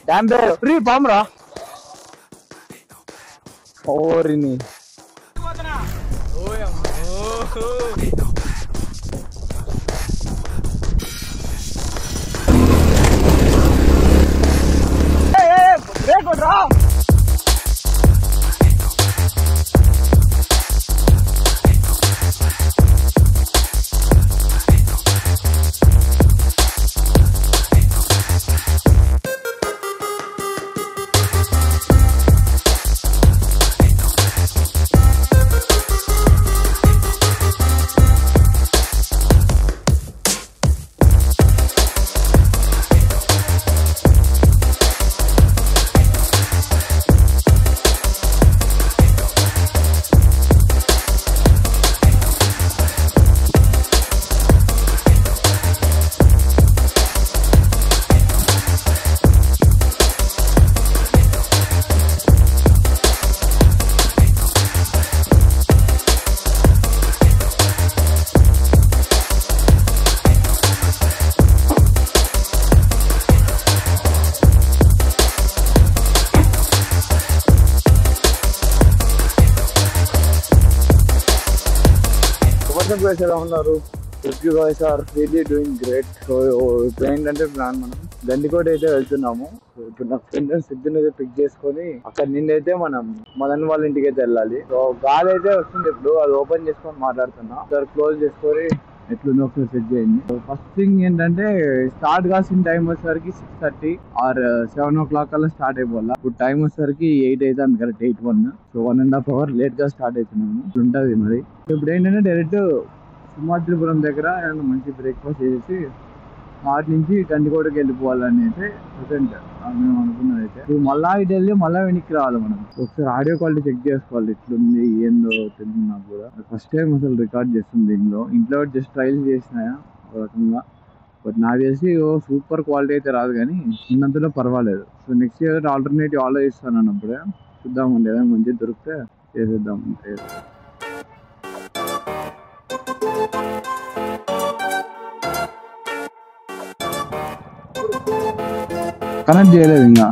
Dam పేరు free పామరా ఓరిని break కొట్రా guys ఎలా ఉన్నారు? You guys are really doing great. So ఇప్పుడు ఏంటంటే ప్లాన్ మనం గండికోట అయితే వెళ్తున్నాము. ఇప్పుడు నా ఫ్రెండ్ సిద్ధుని అయితే పిక్ చేసుకొని అక్కడ నిన్నైతే మనం మదన్ వాళ్ళ ఇంటికి అయితే వెళ్ళాలి. సో గాలి అయితే వస్తుంది, ఇప్పుడు అది ఓపెన్ చేసుకొని మాట్లాడుతున్నా. ఒకసారి క్లోజ్ చేసుకొని ఎట్లుందో ఒకసారి సెట్ చేయండి. ఫస్ట్ థింగ్ ఏంటంటే స్టార్ట్ కాసిన టైం వచ్చేసరికి 6:30 ఆర్ 7 o'clock అలా స్టార్ట్ అయిపోవాలి. ఇప్పుడు టైం వచ్చేసరికి 8 అయితే అంది కరెక్ట్ 8:01. సో 1.5 hour లేట్ గా స్టార్ట్ అవుతున్నాము. ఇట్లుంటది మరి. ఇప్పుడు ఏంటంటే డైరెక్ట్ సింహాద్రిపురం దగ్గర మంచి బ్రేక్ఫాస్ట్ చేసి ఆటి నుంచి గండికోటకి వెళ్ళిపోవాలని అయితే ప్రెసెంట్ మేము అనుకున్నది. అయితే ఇప్పుడు మళ్ళా ఇటు వెళ్ళి మళ్ళీ వెనక్కి రావాలి. మనం ఒకసారి ఆడియో క్వాలిటీ చెక్ చేసుకోవాలి ఎట్లుంది ఏందో తెలియదు నాకు కూడా. ఫస్ట్ టైం అసలు రికార్డ్ చేస్తుంది దీనిలో. ఇంట్లో జస్ట్ ట్రైల్స్ చేసినాయా ఒక రకంగా, బట్ నాకు తెలిసి సూపర్ క్వాలిటీ అయితే రాదు, కానీ ఉన్నంతలో పర్వాలేదు. సో నెక్స్ట్ ఇయర్ ఆల్టర్నేటివ్ ఆలోచిస్తాను అన్నప్పుడే చూద్దామండి, ఏదైనా మంచిగా దొరికితే చేసేద్దాం. కనెక్ట్ చేయలేదు ఇంకా.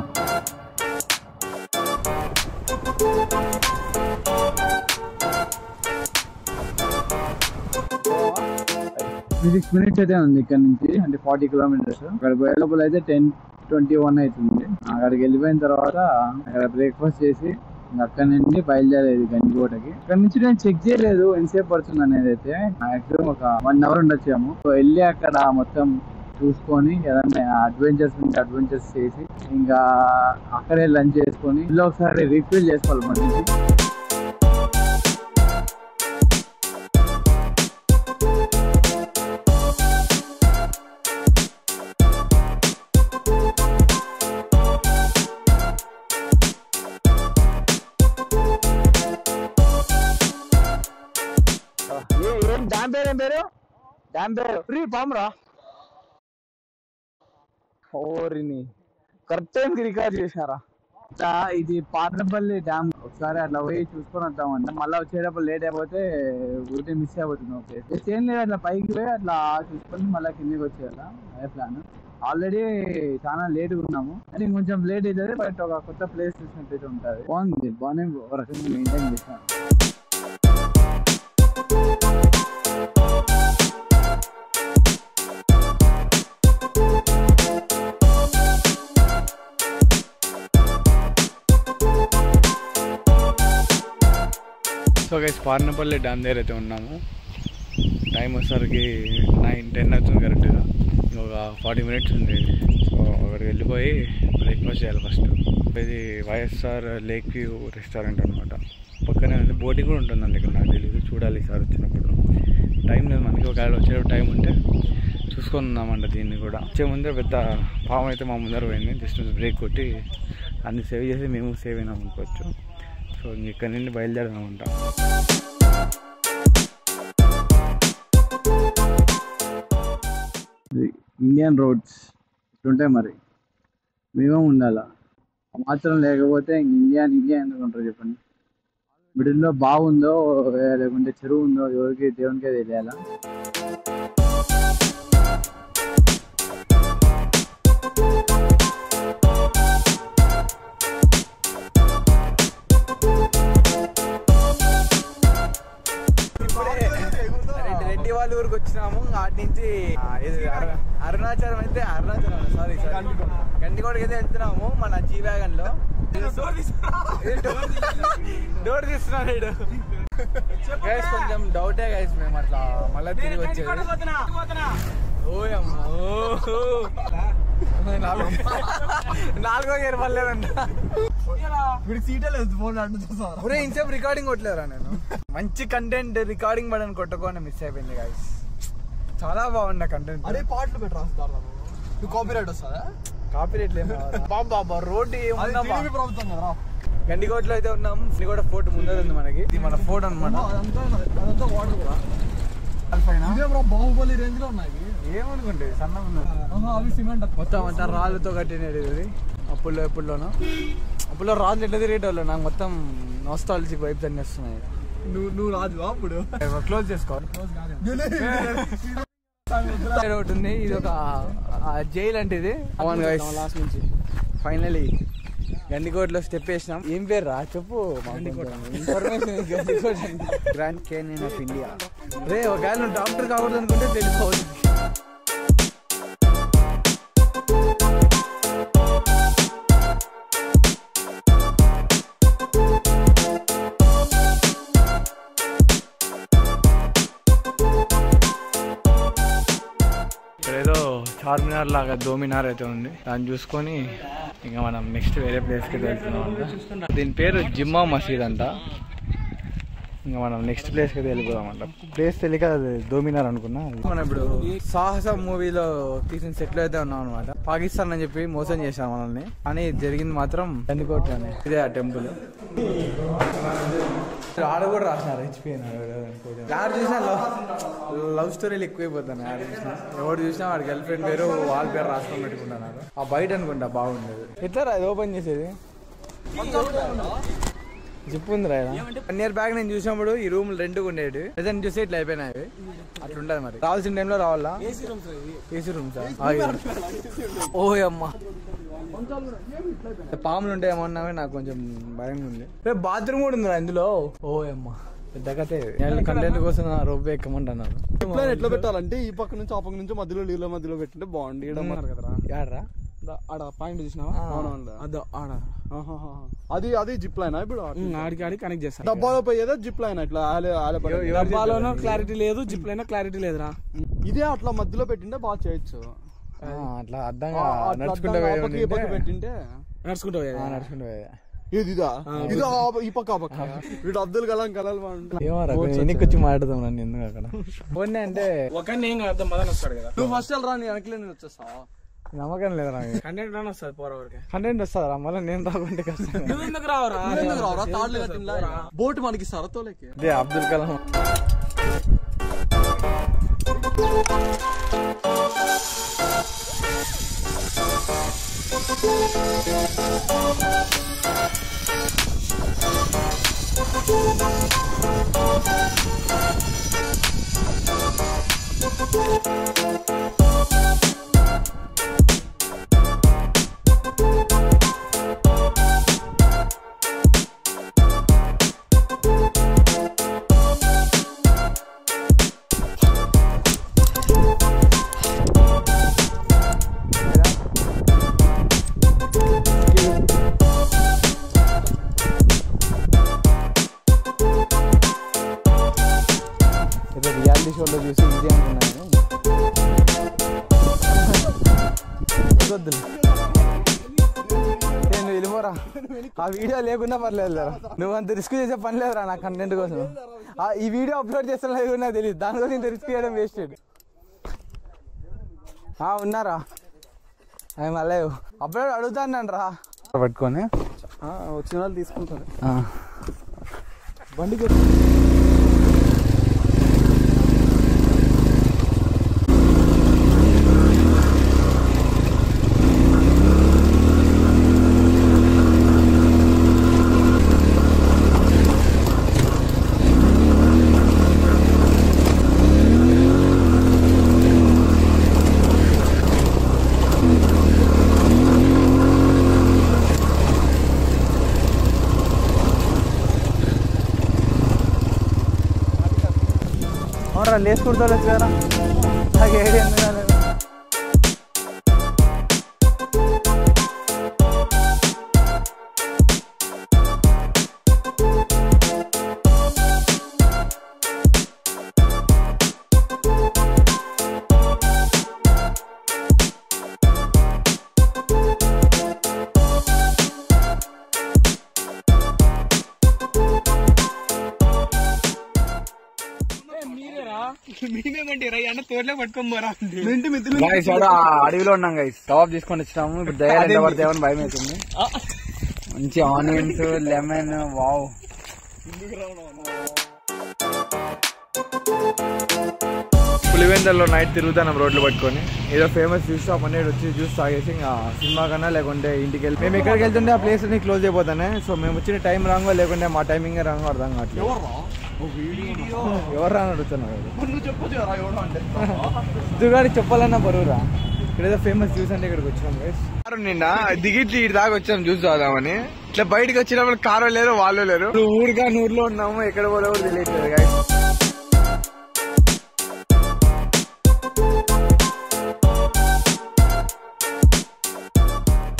సిక్స్ మినిట్స్ అయితే ఉంది ఇక్కడ నుంచి, అంటే 40 kilometers. అక్కడ పోయేలోపల అయితే 10:21 అవుతుంది. అక్కడికి వెళ్ళిపోయిన తర్వాత అక్కడ బ్రేక్ఫాస్ట్ చేసి అక్కడ నుండి బయలుదేరేది గండికోటకి. ఇక్కడ నుంచి నేను చెక్ చేయలేదు ఎంతసేపు పడుతుంది అనేది. అయితే మాక్సిమం ఒక 1 hour ఉండొచ్చాము. సో వెళ్ళి అక్కడ మొత్తం చూసుకొని ఏదన్నా అడ్వెంచర్స్ ఉంటే అడ్వెంచర్స్ చేసి ఇంకా అక్కడే లంచ్ చేసుకొని ఇల్లు ఒకసారి రీఫిల్ చేసుకోవాలి మన నుంచి. ఏం డ్యామ్ పేరు? ఏం పేరు? డ్యామ్ పేరు ఫ్రీ పామరా ఓరిని కరెక్ట్ టైంకి రికార్డ్ చేశారా? ఇది పాతపల్లి డ్యామ్. ఒకసారి అట్లా పోయి చూసుకొని వద్దామంటే మళ్ళీ వచ్చేటప్పుడు లేట్ అయిపోతే ఊరికే మిస్ అయిపోతుంది. ఓకే ఏం లేదు, అట్లా పైకి పోయి అట్లా చూసుకొని మళ్ళీ కిందకి వచ్చేయాల అదే ప్లాన్. ఆల్రెడీ చాలా లేట్ ఉన్నాము అని కొంచెం లేట్ అవుతుంది, బట్ ఒక కొత్త ప్లేస్ చూసినట్టు ఉంటుంది. బాగుంది, బాగానే ఒక రకంగా మెయింటైన్ చేశాను. సో గైస్ పార్నపల్లి డ్యామ్ దగ్గర అయితే ఉన్నాము. టైం వచ్చేసరికి 9-10 అవుతుంది కరెక్ట్గా. ఒక 40 minutes ఉంది. సో అక్కడికి వెళ్ళిపోయి బ్రేక్ఫాస్ట్ చేయాలి ఫస్ట్. ఇది వైఎస్ఆర్ లేక్ వ్యూ రెస్టారెంట్ అనమాట. పక్కనే ఉంది, బోటింగ్ కూడా ఉంటుందండి ఇక్కడ. నాకు తెలియదు, చూడాలి సార్ వచ్చినప్పుడు. టైం లేదు మనకి, ఒకవేళ వచ్చేటప్పుడు టైం ఉంటే చూసుకొని ఉన్నామంట. దీన్ని కూడా వచ్చే ముందే పెద్ద పాము అయితే మా ముందర పోయింది. జస్ట్ బ్రేక్ కొట్టి అన్ని సేవ్ చేసి మేము సేవ్ అయినాం అనుకోవచ్చు. సో ఇక్కడ నుండి బయలుదేరదామంట. ఇండియన్ రోడ్స్ ఇట్లుంటాయి మరి, మేమే ఉండాలా. మాత్రం లేకపోతే ఇండియా ఎందుకు ఉంటారు చెప్పండి. మిడిల్లో బాగుందో లేకుంటే చెరువు ఉందో ఎవరికి దేవునికే తెలియాలా. నుంచి అరుణాచలం అయితే సారీ గండికోటకి అయితే వెళ్తున్నాము మన జీ వ్యాగన్ లో. డోర్ తీస్తున్నాడు గైస్, కొంచెం డౌటే గైస్ మేము అట్లా మళ్ళీ తిరిగి వచ్చేది. నాలుగో గేర్ పర్లేదంట. ఇంసేపు రికార్డింగ్ కొట్టలేరా నేను. మంచి కంటెంట్ రికార్డింగ్ బటన్ కొట్టుకొని మిస్ అయిపోయింది గైస్. చాలా బాగుంది కంటెంట్. అదే పాటలు పెట్టి రాస్తారు కాపీరైట్ వస్తుందా? కాపీరైట్ లేదు బాబా. రోడ్డు ప్రభుత్వం కదా. గండికోటలో అయితే ఉన్నాం. గండికోట ఫోర్ట్ ముందర ఉంది మనకి. ఇది మన ఫోర్ట్ అనమాట. అదంతా వాటర్ కూడా బాహుబలి రేంజ్ లో ఉన్నాయి. ఏమనుకుంటే సన్నగా ఉన్నది. అవి సిమెంట్ మొత్తం అంతా రాళ్ళతో కట్టినది ఇది. అప్పుల్లో రాళ్ళు ఎట్లా తిరిగేటోళ్ళు. నాకు మొత్తం నాస్టాల్జిక్ వైబ్స్ అన్ని వస్తున్నాయి. నువ్వు రాజు అప్పుడు క్లోజ్ చేసుకోవాలి. ఒకటి ఉంది, ఇది ఒక జైల్ అంటే ఇది. లాస్ట్ నుంచి ఫైనలీ గండికోటలో స్టెప్ వేసినాం. ఏం పేరు రా చెప్పు. Information grand canyon of India. రే ఒకవేళ నువ్వు డాక్టర్ కాకూడదు అనుకుంటే తెలిసిపోవచ్చు. ఏదో చార్మినార్ లాగా దోమినార్ అయితే ఉంది. దాన్ని చూసుకొని ఇంకా మనం నెక్స్ట్ వేరే ప్లేస్కి వెళ్తున్నాం అంట. దీని పేరు జిమ్మా మసీద్ అంట. ఇంకా మనం నెక్స్ట్ ప్లేస్కి అయితే వెళ్ళిపోదాం అంట. ప్లేస్ తెలియక దోమినార్ అనుకున్నా. మనం ఇప్పుడు సాహస మూవీలో తీసిన సెట్లో అయితే ఉన్నాం అనమాట. పాకిస్తాన్ అని చెప్పి మోసం చేశాం మనల్ని, కానీ జరిగింది మాత్రం గండికోటలోనే. ఇదే ఆ టెంపుల్. ఆడ కూడా రాసినారు హెచ్పి యారు చూసినా లవ్ స్టోరీలు ఎక్కువైపోతాను. యారు చూసినా ఎవరు చూసినా వాడి గర్ల్ ఫ్రెండ్ పేరు వాళ్ళ పేరు రాసుకొని పెట్టుకుంటున్నారు. ఆ బయట అనుకుంటా బాగుండేది. ఎట్లా అది ఓపెన్ చేసేది జిప్ ఉంది రా. 1 year బ్యాక్ నేను చూసినప్పుడు ఈ రూమ్ రెంట్గా ఉండేది. ప్రజెంట్ చూస్తే ఇట్లా అయిపోయినాయి. అట్లుంటది మరి. రావాల్సిన టైంలో రావాలా. ఏసీ రూమ్స్ ఓ అమ్మ పాములు ఉంటాయేమో అన్నా నాకు కొంచెం భయంగా ఉంది. రేపు బాత్రూమ్ కూడా ఉంది ఇందులో. ఓ అమ్మ పెద్ద కథే. కంటెంట్ కోసం రోప్ ఎక్కమంటున్నారు. ఎట్లా పెట్టాలంటే ఈ పక్క నుంచి ఆ పక్క నుంచి మధ్యలో నీళ్ళ మధ్యలో పెట్టింటే బాగుంది. కదరా యాడ్రా ఆడ పాయింట్ చూసినావా? అది జిప్ లైన్. ఇప్పుడు ఆడికి కనెక్ట్ చేస్తాను. డబ్బాలో పోయేదా జిప్ లైన్? ఇట్లా డబ్బాలోనూ క్లారిటీ లేదు, జిప్ లైన్ క్లారిటీ లేదురా. ఇదే అట్లా మధ్యలో పెట్టింటే బాగా చేయొచ్చు. అట్లా అర్థంగా నడుచుకుంటూ పెట్టింటే నడుచుకుంటూ ఇదిదా ఇది ఈ పక్క ఆ పక్క. వీడు అబ్దుల్ కలాం కలాల్ ఎన్నికి వచ్చి మాట్లాడదాం నన్ను ఎందుకు అక్కడ పోనీ అంటే మదన్ వస్తాడు కదా. నువ్వు ఫస్ట్ రా, నీ వెనకలే నేను వచ్చేస్తావా? నమ్మకం లేదు నాకు. కంటెంట్ వస్తుంది కంటెంట్ వస్తుందా మళ్ళీ నేను రాకుంటే కష్టం. బోట్ మనకి ఇస్తారా తోలేకి? అబ్దుల్ కలాం రియాలిటీ షోలో చూసి ఇది అనుకున్నాను. నేను వెళ్ళిపోరా. ఆ వీడియో లేకున్నా పర్లేదు లేరా. నువ్వు అంత రిస్క్ చేసే పని లేదురా నా కంటెంట్ కోసం. ఈ వీడియో అప్లోడ్ చేస్తా నాకు తెలియదు. దానికోసం ఇంత రిస్క్ చేయడం వేస్ట్. ఉన్నారా మళ్ళీ అప్లోడ్ అడుగుతాను రా పట్టుకొని వచ్చిన వాళ్ళు తీసుకుంటారు. బండికి లేచి కుడతా కదా. అడవిలో ఉన్నాం గైస్, కబాబ్ తీసుకొని వచ్చినాము. ఇప్పుడు దయ్యాలు పడితేమని భయం అవుతుంది. మంచి ఆనియన్స్, లెమన్, వావ్. పులివెందల్లో నైట్ తిరుగుతాం రోడ్లు పట్టుకొని. ఏదో ఫేమస్ జ్యూస్ షాప్ అనేది వచ్చి జ్యూస్ తాగేసి ఇంకా సినిమా కన్నా లేకుంటే ఇంటికి వెళ్ళి మేము ఎక్కడికి వెళ్తుంటే ఆ ప్లేస్ అన్ని క్లోజ్ అయిపోతానే. సో మేము వచ్చిన టైం రాంగో లేకుంటే మా టైమింగ్ రాంగో అర్థం కావట్లేదు. ఎవరు రాని అడుగుతున్నారు దుగాడి చెప్పాలన్నా బరువురా. ఇక్కడ ఏదో ఫేమస్ జ్యూస్ అంటే ఇక్కడికి వచ్చినాం. నిండా దిగిట్లి ఇటు దాకా వచ్చాం జ్యూస్ తాగుదామని. ఇట్లా బయటకు వచ్చినప్పుడు కారు లేరు, వాళ్ళు లేరు. ఊరుగా నూరులో ఉన్నాము, ఎక్కడ పోలేవో తెలియట్లేదు guys.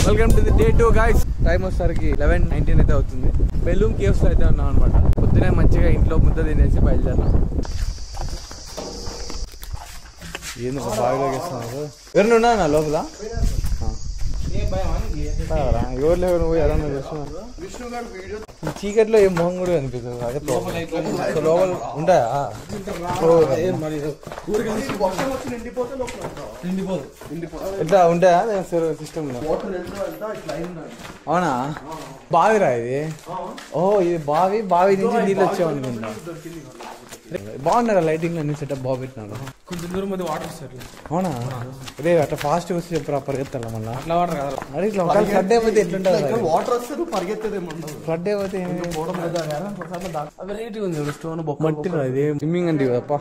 Welcome to the day 2 guys. Time వచ్చేసరికి 11:19 అయితే అవుతుంది. బెలూమ్ కేవ్స్ లో అయితే ఉన్నాం అనమాట. పొద్దునే మంచిగా ఇంట్లో ముద్ద తినేసి బయలుదేరాం. ఏంది బాగా వేస్తున్నారు. ఎవరినున్నా నా లోపల ఎవరు లేవు, నువ్వు ఎవరన్నా చూస్తున్నా. చీకట్లో ఏ మొహం కూడా కనిపిస్తుంది. అదే లోపల ఉంటాయా? ఇట్లా ఉంటాయా సిస్టమ్ లో? అవునా? బావిరా ఇది? ఓ ఇది బావి నుంచి నీళ్ళు వచ్చావు అనుకుంటా. బాగున్నారా లైటింగ్ అన్ని సెటప్ బాగా పెట్టినారు. కొంచెం దూరం మధ్య వాటర్ వస్తారు. అవునా? అదే అట్లా ఫాస్ట్ వచ్చి చెప్పరా పరిగెత్తాలా మళ్ళీ? అదే ఇట్లా ఫ్లడ్ అయిపోతే ఎట్లుంటుంది? వాటర్ వస్తారు పరిగెత్తేదేమో. ఫ్లడ్ అయిపోతే వెరైటీ ఉంది స్టోన్ మట్టి అది స్విమ్మింగ్ అంటే కదప్ప.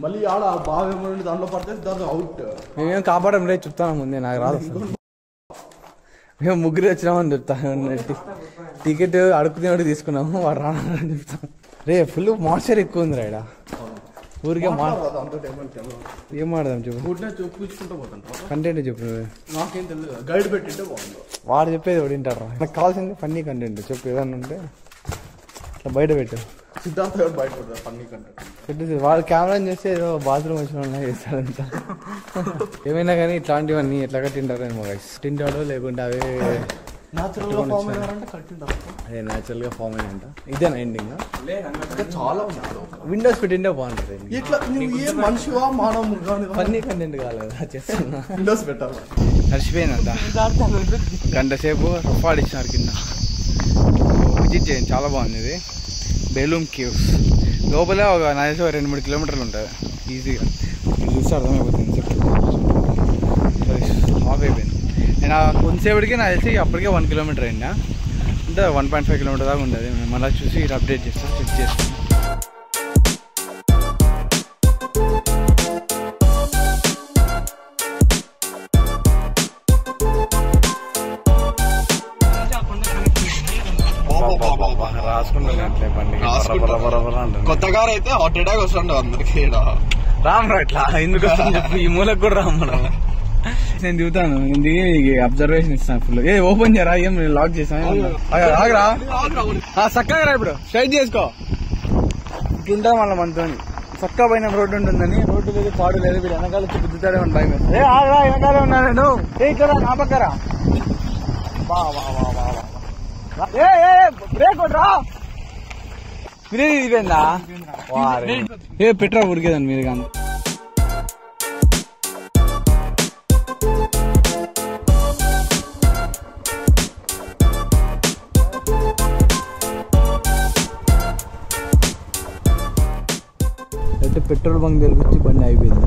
మళ్ళీ ఆడ బాగా దాంట్లో పడితే దాంట్లో అవుట్. మేమేం కాపాడడం రే చెప్తాను ముందే, నాకు రాదు. మేము ముగ్గురు వచ్చినామని చెప్తాను. టికెట్ అడుక్కునేవాడు తీసుకున్నాము, వాడు రానని చెప్తాం. రే ఫుల్ మాయిశ్చర్ ఎక్కువ ఉంది రా. ఊరికే ఏం మాడదాం చెప్పు. కంటెంట్ చెప్పు. నాకేం తెలియదు, గైడ్ పెట్టింటే బాగుంది. వాడు చెప్పేది వాడు వింటారా? నాకు కావాల్సింది ఫన్నీ కంటెంట్ చెప్పు. ఏదన్నా ఉంటే ఇట్లా బయట పెట్టు. సిద్ధార్థ బయట పెడతారు ఫన్నీ కంటెంట్ పెట్టేసి వాడు కెమెరా చేస్తే ఏదో బాత్రూమ్ వచ్చిన చేస్తాడంట. ఏమైనా కానీ ఇట్లాంటివన్నీ ఎట్లా కట్టింటారేమో గైస్. తింటాడో లేకుంటే అవే అదే న్యాచురల్ గా ఫామ్ అయినంట. ఇదేనా ఎండింగ్? చాలా విండోస్ పెట్టింటే బాగుంటుంది. ఇట్లా నువ్వు ఏ మనిషివా మానవ ఫన్నీ కంటెంట్ కాలేదా చేస్తున్నా. విండోస్ పెట్టాలి. నడిచిపోయిందంట. గంట సేపు రఫాడిచ్చినారు కింద. విజిట్ చేయండి, చాలా బాగుంది ఇది. బెలూమ్ కేవ్స్ లోపల ఒక 2-3 కిలోమీటర్లు ఉంటుంది ఈజీగా. చూస్తే అర్థమైపోతుంది. హాఫ్ అయిపోయింది. నేను కొంతసేపటికి నాకు తెలిసి అప్పటికే 1 కిలోమీటర్ అయిందా, అంటే 1.5 కిలోమీటర్ దాకా ఉండదు. మేము మళ్ళీ చూసి ఇటు అప్డేట్ చేస్తాం, చెక్ చేస్తాం. రాసుకుంటున్నట్లే బండి కొత్త కార్ అయితే హాట్ అటాక్ వస్తుండే అందరికి. రామ్ రా ఇట్లా ఎందుకు వస్తుంది చెప్పు. ఈ మూలకు కూడా రామ్ మనం. నేను దిగుతాను, నేను దిగి అబ్జర్వేషన్ ఇస్తాను ఫుల్. ఏ ఓపెన్ చేయరా, ఏం లాక్ చేసాను. ఆగరా చక్కగా రా, ఇప్పుడు స్ట్రైట్ చేసుకో. ఇట్లుంటా మళ్ళీ మనతో చక్కగా పైన రోడ్డు ఉంటుందని. రోడ్డు లేదు, పాడు లేదు, వీడు వెనకాల వచ్చి గుద్దుతాడేమని భయం. ఏ ఆగరా, వెనకాల ఉన్నా నేను. ఏ ఇక్కడ నా పక్కరా. బ్రేక్ కొట్రా. బ్రేక్ ఇదిపోయిందా? ఏ పెట్రా ఉడికేదండి మీరు కానీ. అయితే పెట్రోల్ బంక్ దగ్గరికి వచ్చి బండి అయిపోయింది.